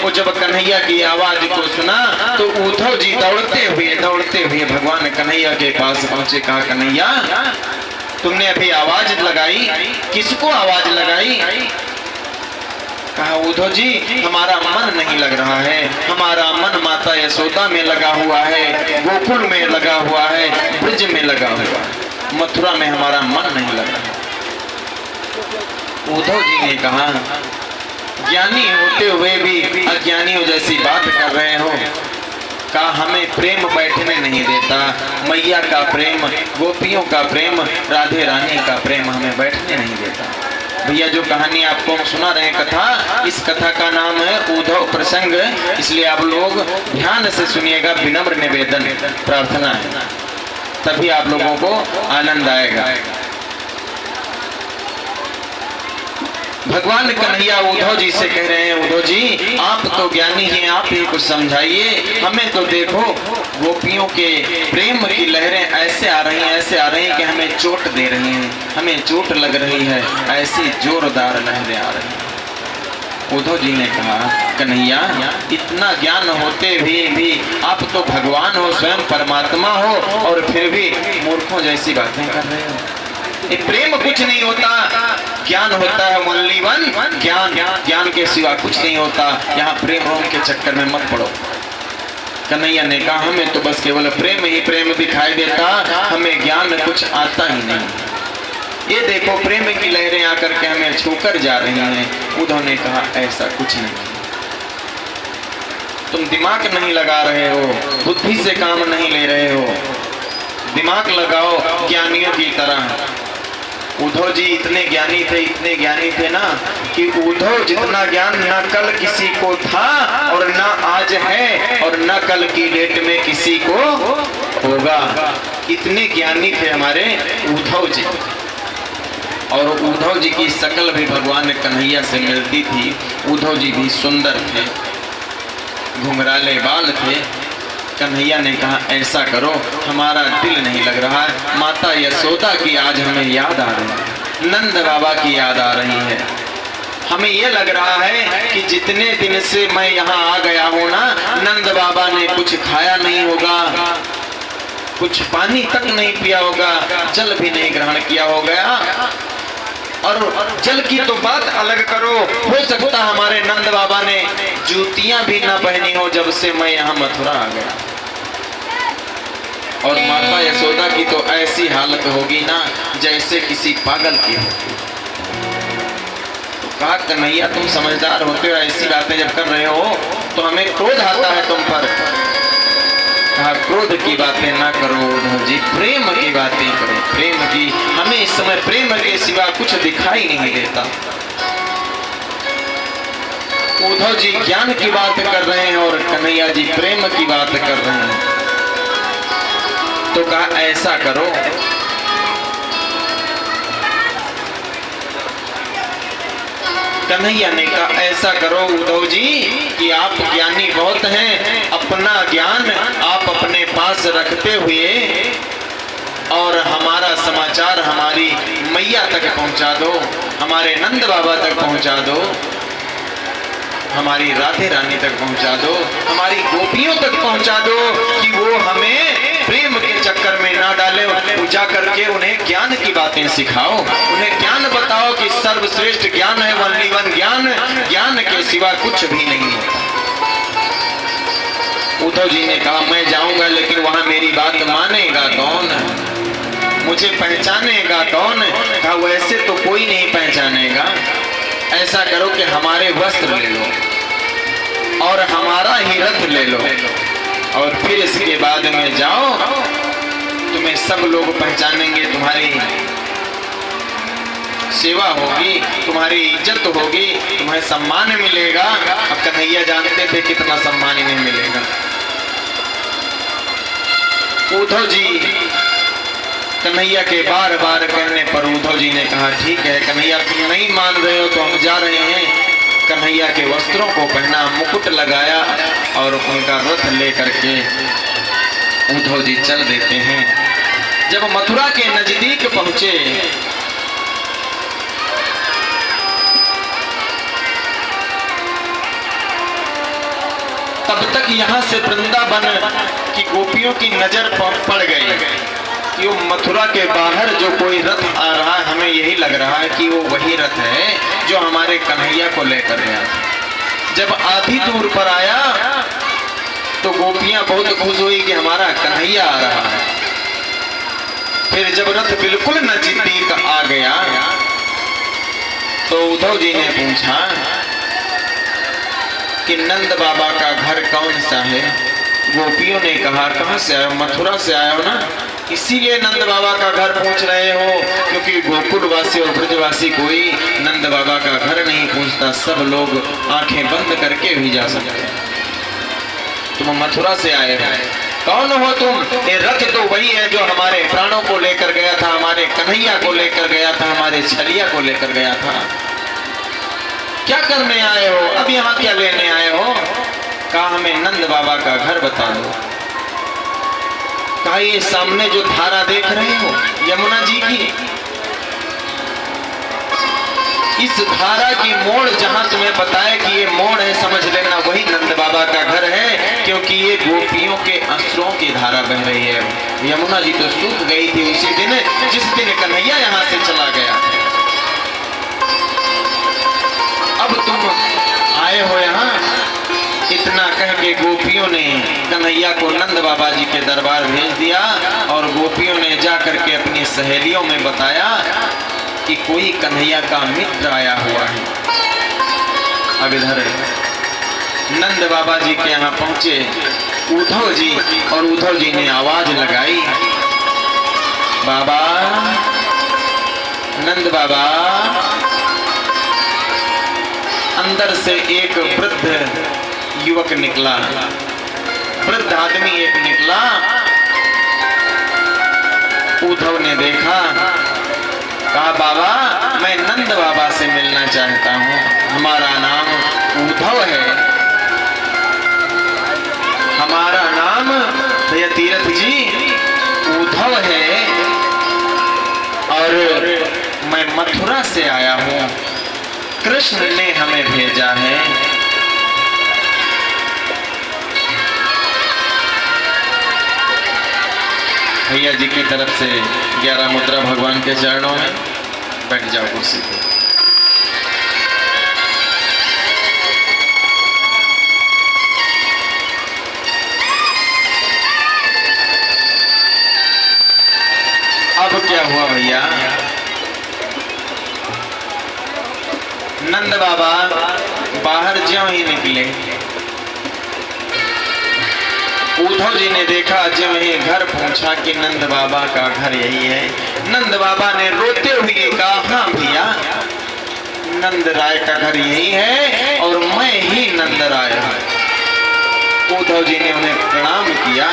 वो जब कन्हैया की आवाज को सुना तो उद्धव जी दौड़ते हुए भगवान कन्हैया के पास पहुंचे। कहा, कन्हैया तुमने अभी आवाज लगाई, किसको आवाज लगाई? कहा, उद्धव जी हमारा मन नहीं लग रहा है, हमारा मन माता यशोदा में लगा हुआ है, गोकुल में लगा हुआ है, ब्रज में लगा हुआ है, मथुरा में हमारा मन नहीं लग रहा। उद्धव जी ने कहा, ज्ञानी होते हुए भी अज्ञानियों जैसी बात कर रहे हो। कहा, हमें प्रेम बैठने नहीं देता, मैया का प्रेम, गोपियों का प्रेम, राधे रानी का प्रेम हमें बैठने नहीं देता। भैया जो कहानी आपको हम सुना रहे हैं कथा, इस कथा का नाम है उद्धव प्रसंग, इसलिए आप लोग ध्यान से सुनिएगा, विनम्र निवेदन प्रार्थना है, तभी आप लोगों को आनंद आएगा। भगवान कन्हैया उद्धव जी से कह रहे हैं, उद्धव जी आप तो ज्ञानी हैं, आप ही कुछ समझाइए, हमें तो देखो गोपियों के प्रेम की लहरें ऐसे आ रही हैं कि हमें चोट दे रही हैं, हमें चोट लग रही है, ऐसी जोरदार लहरें आ रही हैं। उद्धव जी ने कहा, कन्हैया इतना ज्ञान होते भी आप तो भगवान हो, स्वयं परमात्मा हो, और फिर भी मूर्खों जैसी बातें कर रहे हो। प्रेम कुछ नहीं होता, ज्ञान होता है ओनली वन, ज्ञान के सिवा कुछ नहीं होता। यहाँ प्रेम रोम के चक्कर में मत पड़ो। कन्हैया ने कहा, हमें तो बस केवल प्रेम ही प्रेम दिखाई देता, हमें ज्ञान कुछ आता ही नहीं। ये देखो प्रेम की लहरें आकर के हमें छूकर जा रही हैं। उद्धव ने कहा, ऐसा कुछ नहीं, तुम दिमाग नहीं लगा रहे हो, बुद्धि से काम नहीं ले रहे हो, दिमाग लगाओ ज्ञानियों की तरह। उद्धव जी इतने ज्ञानी थे ना कि उद्धव जितना ज्ञान न कल किसी को था और न आज है और न कल की डेट में किसी को होगा। इतने ज्ञानी थे हमारे उद्धव जी। और उद्धव जी की शकल भी भगवान कन्हैया से मिलती थी। उद्धव जी भी सुंदर थे, घुंघराले बाल थे। कन्हैया ने कहा, ऐसा करो, हमारा दिल नहीं लग रहा है, माता यशोदा की आज हमें याद आ रही है, नंद बाबा की याद आ रही है। हमें ये लग रहा है कि जितने दिन से मैं यहाँ आ गया हूँ ना, नंद बाबा ने कुछ खाया नहीं होगा, कुछ पानी तक नहीं पिया होगा, जल भी नहीं ग्रहण किया होगा। और जल की तो बात अलग करो, हो सकता हमारे नंद बाबा ने जूतियां भी ना पहनी हो जब से मैं यहाँ मथुरा आ गया। और माता यशोदा की तो ऐसी हालत होगी ना जैसे किसी पागल की होगी। तो कहा, कन्हैया तुम समझदार होते हो, ऐसी बातें जब कर रहे हो तो हमें क्रोध आता है तुम पर। कहा, क्रोध की बातें ना करो उद्धव जी, प्रेम की बातें करो, प्रेम की। हमें इस समय प्रेम के सिवा कुछ दिखाई नहीं देता। उद्धव जी ज्ञान की बात कर रहे हैं और कन्हैया जी प्रेम की बात कर रहे हैं। तो कहा, ऐसा करो, कन्हैया ने कहा, ऐसा करो उद्धव जी कि आप ज्ञानी बहुत हैं, अपना ज्ञान आप अपने पास रखते हुए और हमारा समाचार हमारी मैया तक पहुंचा दो, हमारे नंद बाबा तक पहुंचा दो, हमारी राधे रानी तक पहुंचा दो, हमारी गोपियों तक पहुंचा दो कि वो हमें प्रेम के चक्कर में ना डाले। पूजा करके उन्हें ज्ञान की बातें सिखाओ, उन्हें ज्ञान बताओ कि सर्वश्रेष्ठ ज्ञान है, ओनली वन ज्ञान, ज्ञान के सिवा कुछ भी नहीं होता। उद्धव जी ने कहा, मैं जाऊंगा लेकिन वहां मेरी बात मानेगा कौन, मुझे पहचानेगा कौन? कहा, वैसे तो कोई नहीं पहचानेगा। ऐसा करो कि हमारे वस्त्र ले लो और हमारा ही रथ ले लो और फिर इसके बाद में जाओ, तुम्हें सब लोग पहचानेंगे, तुम्हारी सेवा होगी, तुम्हारी इज्जत होगी, तुम्हें सम्मान मिलेगा। अब कन्हैया जानते थे कितना सम्मान इन्हें मिलेगा। उद्धव जी कन्हैया के बार बार कहने पर उद्धव जी ने कहा, ठीक है कन्हैया, तुम नहीं मान रहे हो तो हम जा रहे हैं। कन्हैया के वस्त्रों को पहना, मुकुट लगाया और उनका रथ लेकर के उद्धव जी चल देते हैं। जब मथुरा के नजदीक पहुंचे तब तक यहाँ से वृंदावन की गोपियों की नजर पड़ गई कि वो मथुरा के बाहर जो कोई रथ आ रहा है, हमें यही लग रहा है कि वो वही रथ है जो हमारे कन्हैया को लेकर गया था। जब आधी दूर पर आया तो गोपियां बहुत खुश हुई कि हमारा कन्हैया आ रहा है। फिर जब रथ बिल्कुल नजदीक आ गया तो उद्धव जी ने पूछा कि नंद बाबा का घर कौन सा है? गोपियों ने कहा, कहां से आए? मथुरा से आए हो ना, इसीलिए नंद बाबा का घर पूछ रहे हो, क्योंकि गोकुलवासी और ब्रजवासी कोई नंद बाबा का घर नहीं पूछता, सब लोग आंखें बंद करके भी जा सकते हैं। तुम मथुरा से आए हो, कौन हो तुम? ये रथ तो वही है जो हमारे प्राणों को लेकर गया था, हमारे कन्हैया को लेकर गया था, हमारे छलिया को लेकर गया था। क्या करने आए हो? अब यहाँ क्या लेने आए हो? कहा हमें नंद बाबा का घर बता दो। कहा ये सामने जो धारा देख रहे हो यमुना जी की, इस धारा की मोड़ जहां तुम्हें बताए कि ये मोड़ है, समझ लेना वही नंद बाबा का घर है, क्योंकि ये गोपियों के अश्रुओं की धारा बह रही है। यमुना जी तो सूख गई थी उसी दिन जिस दिन कन्हैया यहाँ से चला गया। अब तुम आए हो यहाँ, इतना कह के गोपियों ने कन्हैया को नंद बाबा जी के दरबार भेज दिया और गोपियों ने जाकर के अपनी सहेलियों में बताया कि कोई कन्हैया का मित्र आया हुआ है। अब इधर नंद बाबा जी के यहाँ पहुंचे उद्धव जी, और उद्धव जी ने आवाज लगाई, बाबा, नंद बाबा। अंदर से एक वृद्ध युवक निकला, वृद्ध आदमी एक निकला। उद्धव ने देखा, कहा बाबा मैं नंद बाबा से मिलना चाहता हूँ, हमारा नाम उद्धव है, हमारा नाम भैया तीरथ जी उद्धव है और मैं मथुरा से आया हूँ, कृष्ण ने हमें भेजा है। भैया जी की तरफ से 11 मुद्रा भगवान के चरणों में, बैठ जाओ कुर्सी पे। अब क्या हुआ भैया? नंद बाबा बाहर ज्यों ही निकले, उद्धव जी ने देखा, ज्यों ही घर पूछा कि नंद बाबा का घर यही है। नंद बाबा ने रोते हुए कहा, हाँ भैया, नंद राय का घर यही है और मैं ही नंद राय हूं। उद्धव जी ने उन्हें प्रणाम किया।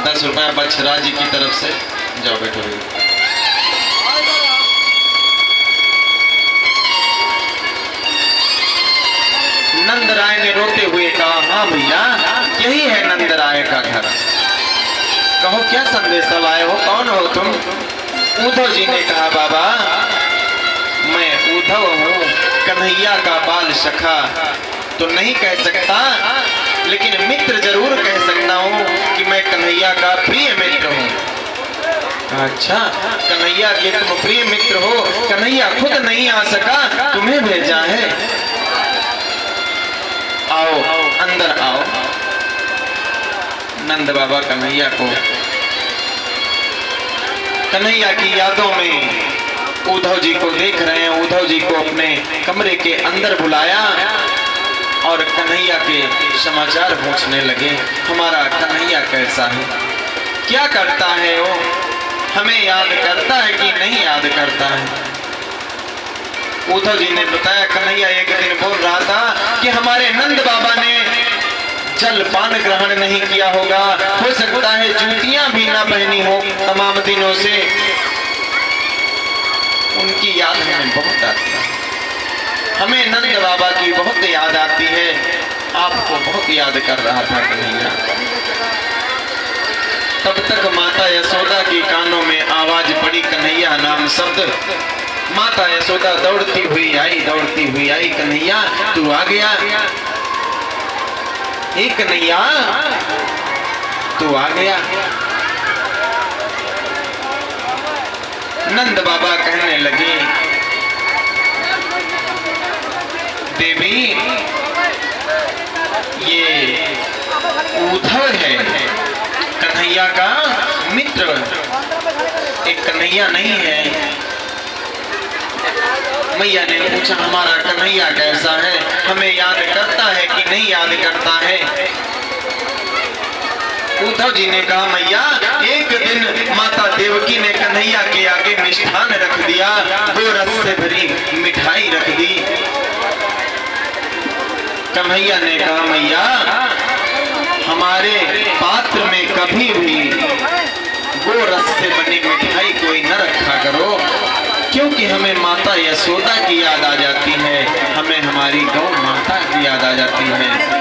₹10 बछरा जी की तरफ से, जाओ बैठो। नंद राय ने रोते हुए कहा, हाँ भैया यही है नंद राय का घर। कहो क्या संदेश लाए हो, कौन हो तुम? उद्धव जी ने कहा, बाबा मैं उद्धव हूँ, कन्हैया का बाल सखा तो नहीं कह सकता, लेकिन मित्र जरूर कह सकता हूँ कि मैं कन्हैया का प्रिय मित्र हूँ। अच्छा, कन्हैया के तुम प्रिय मित्र हो, कन्हैया खुद नहीं आ सका, तुम्हें भेजा है। आओ अंदर आओ। नंद बाबा कन्हैया की यादों में उद्धव जी को देख रहे हैं। उद्धव जी को अपने कमरे के अंदर बुलाया और कन्हैया के समाचार पूछने लगे, हमारा कन्हैया कैसा है, क्या करता है वो, हमें याद करता है कि नहीं याद करता है। उद्धव जी ने बताया, कन्हैया एक दिन बोल रहा था कि हमारे नंद बाबा ने जल पान ग्रहण नहीं किया होगा, हो सकता है जूतियां भी ना पहनी हो तमाम दिनों से, उनकी याद हमें बहुत आती है, हमें नंद बाबा की बहुत याद आती है, आपको बहुत याद कर रहा था कन्हैया। तब तक माता यशोदा के कानों में आवाज पड़ी, कन्हैया नाम शब्द। माता यशोदा दौड़ती हुई आई, कन्हैया तू आ गया, ए कन्हैया तू आ गया। नंद बाबा कहने लगे, देवी ये उद्धव है, कन्हैया का मित्र, एक कन्हैया नहीं है। मैया ने पूछा, हमारा कन्हैया कैसा है, हमें याद करता है कि नहीं याद करता है? उद्धव जी ने कहा, मैया एक दिन माता देवकी ने कन्हैया के आगे मिष्ठान रख दिया, गोरस से भरी मिठाई रख दी। कन्हैया ने कहा, मैया हमारे पात्र में कभी भी गोरस से बनी मिठाई कोई न रखा करो, क्योंकि हमें माता यशोदा की याद आ जाती है, हमें हमारी गौ माता की याद आ जाती है।